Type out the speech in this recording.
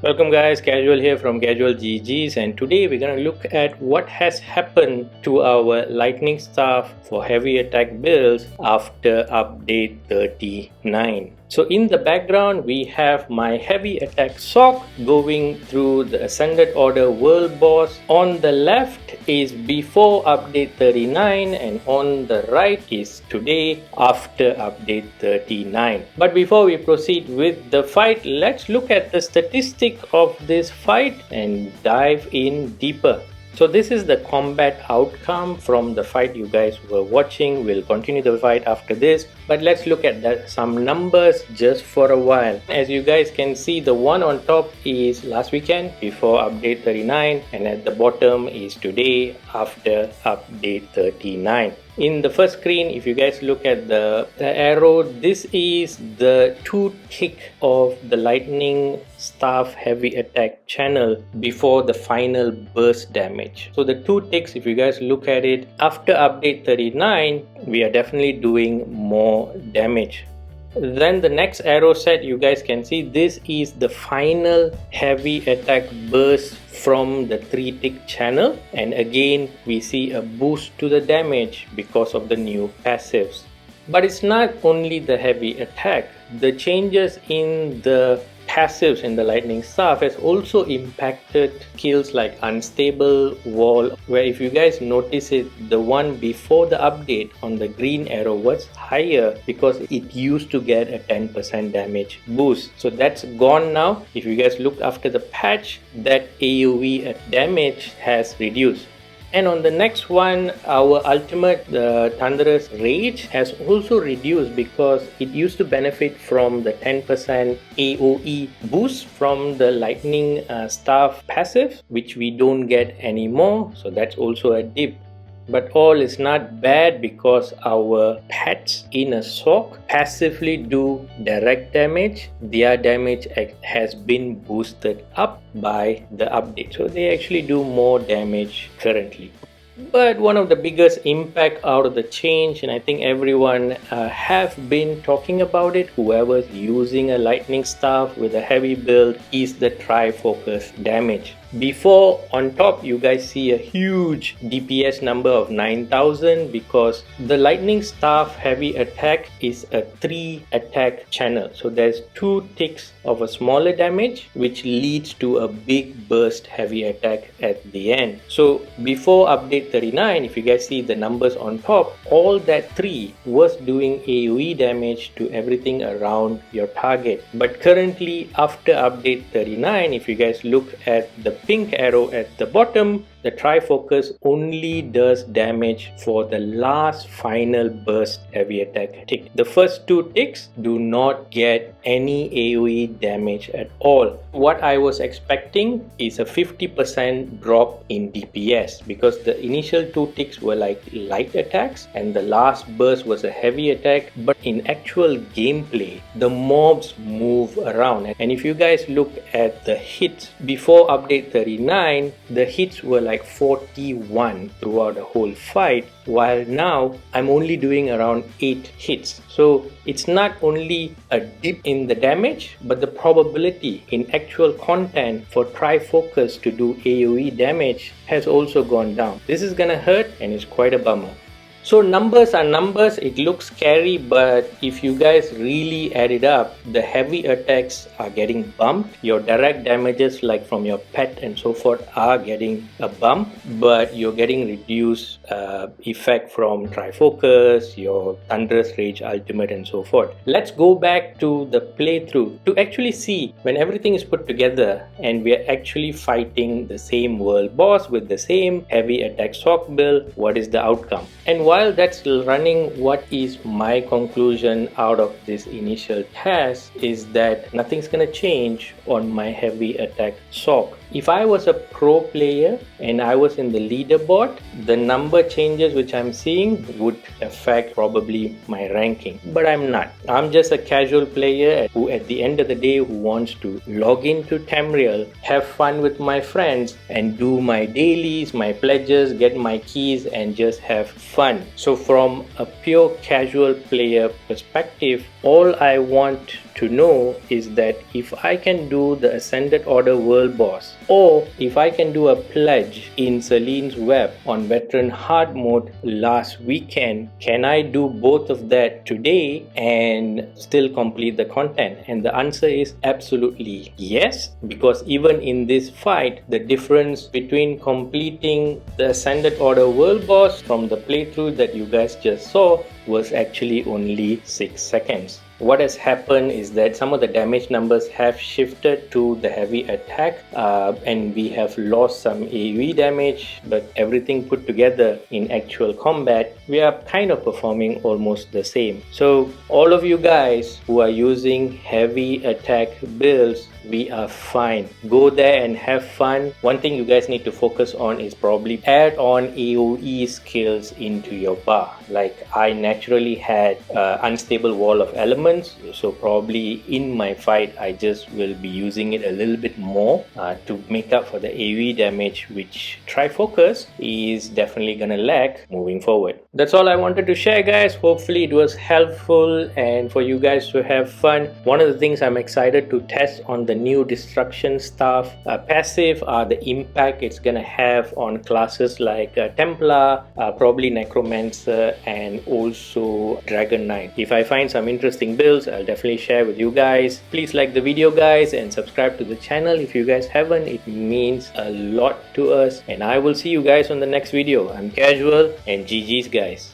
Welcome guys, Casual here from Casual GGs, and today we're going to look at what has happened to our lightning staff for heavy attack builds after update 39. So in the background we have my heavy attack sock going through the Ascended Order World Boss. On the left is before update 39 and on the right is today after update 39. But before we proceed with the fight, let's look at the statistic of this fight and dive in deeper. So this is the combat outcome from the fight you guys were watching. We'll continue the fight after this, but let's look at some numbers just for a while. As you guys can see, the one on top is last weekend before update 39, and at the bottom is today after update 39. In the first screen, if you guys look at the arrow, this is the 2 tick of the lightning staff heavy attack channel before the final burst damage. So the 2 ticks, if you guys look at it, after update 39, we are definitely doing more damage. Then the next arrow set, you guys can see this is the final heavy attack burst from the 3 tick channel, and again we see a boost to the damage because of the new passives. But it's not only the heavy attack. The changes in the passives in the lightning staff has also impacted skills like unstable wall, where if you guys notice it, the one before the update on the green arrow was higher because it used to get a 10% damage boost. So that's gone now. If you guys look after the patch, that AoE damage has reduced. And on the next one, our ultimate, the Thunderous Rage, has also reduced because it used to benefit from the 10% AoE boost from the lightning staff passive, which we don't get anymore. So that's also a dip. But all is not bad because our pets in a sock passively do direct damage. Their damage has been boosted up by the update. So they actually do more damage currently. But one of the biggest impact out of the change, and I think everyone have been talking about it, whoever's using a lightning staff with a heavy build, is the tri-focus damage. Before, on top, you guys see a huge DPS number of 9000 because the lightning staff heavy attack is a 3 attack channel. So there's 2 ticks of a smaller damage which leads to a big burst heavy attack at the end. So before update 39, if you guys see the numbers on top, all that 3 was doing AoE damage to everything around your target. But currently after update 39, if you guys look at the pink arrow at the bottom, the tri-focus only does damage for the last final burst heavy attack tick. The first 2 ticks do not get any AoE damage at all. What I was expecting is a 50% drop in DPS because the initial 2 ticks were like light attacks and the last burst was a heavy attack. But in actual gameplay, the mobs move around, and if you guys look at the hits before update 39, the hits were like 41 throughout the whole fight, while now I'm only doing around 8 hits. So it's not only a dip in the damage, but the probability in actual content for tri-focus to do AoE damage has also gone down. This is gonna hurt and it's quite a bummer. So numbers are numbers, it looks scary, but if you guys really add it up, the heavy attacks are getting bumped. Your direct damages like from your pet and so forth are getting a bump, but you're getting reduced effect from Trifocus, your Thunderous Rage ultimate and so forth. Let's go back to the playthrough to actually see when everything is put together and we are actually fighting the same world boss with the same heavy attack sock build, what is the outcome? And while that's running, what is my conclusion out of this initial test is that nothing's gonna change on my heavy attack sock. If I was a pro player and I was in the leaderboard, the number changes which I'm seeing would affect probably my ranking. But I'm not. I'm just a casual player who at the end of the day who wants to log into Tamriel, have fun with my friends and do my dailies, my pledges, get my keys and just have fun. So from a pure casual player perspective, all I want to know is that if I can do the Ascended Order World Boss, or if I can do a pledge in Celine's Web on Veteran Hard Mode last weekend, can I do both of that today and still complete the content? And the answer is absolutely yes, because even in this fight, the difference between completing the Ascended Order World Boss from the playthrough that you guys just saw was actually only 6 seconds. What has happened is that some of the damage numbers have shifted to the heavy attack, and we have lost some AoE damage, but everything put together in actual combat, we are kind of performing almost the same. So all of you guys who are using heavy attack builds, we are fine. Go there and have fun. One thing you guys need to focus on is probably add on AoE skills into your bar. Like I naturally had unstable wall of elements, so probably in my fight I just will be using it a little bit more to make up for the AoE damage, which Trifocus is definitely gonna lack moving forward. That's all I wanted to share, guys. Hopefully it was helpful and for you guys to have fun. One of the things I'm excited to test on the new Destruction Staff passive are the impact it's gonna have on classes like Templar, probably Necromancer, and also Dragon Knight. If I find some interesting builds, I'll definitely share with you guys. Please like the video, guys, and subscribe to the channel if you guys haven't. It means a lot to us, and I will see you guys on the next video. I'm Casual, and GG's, guys.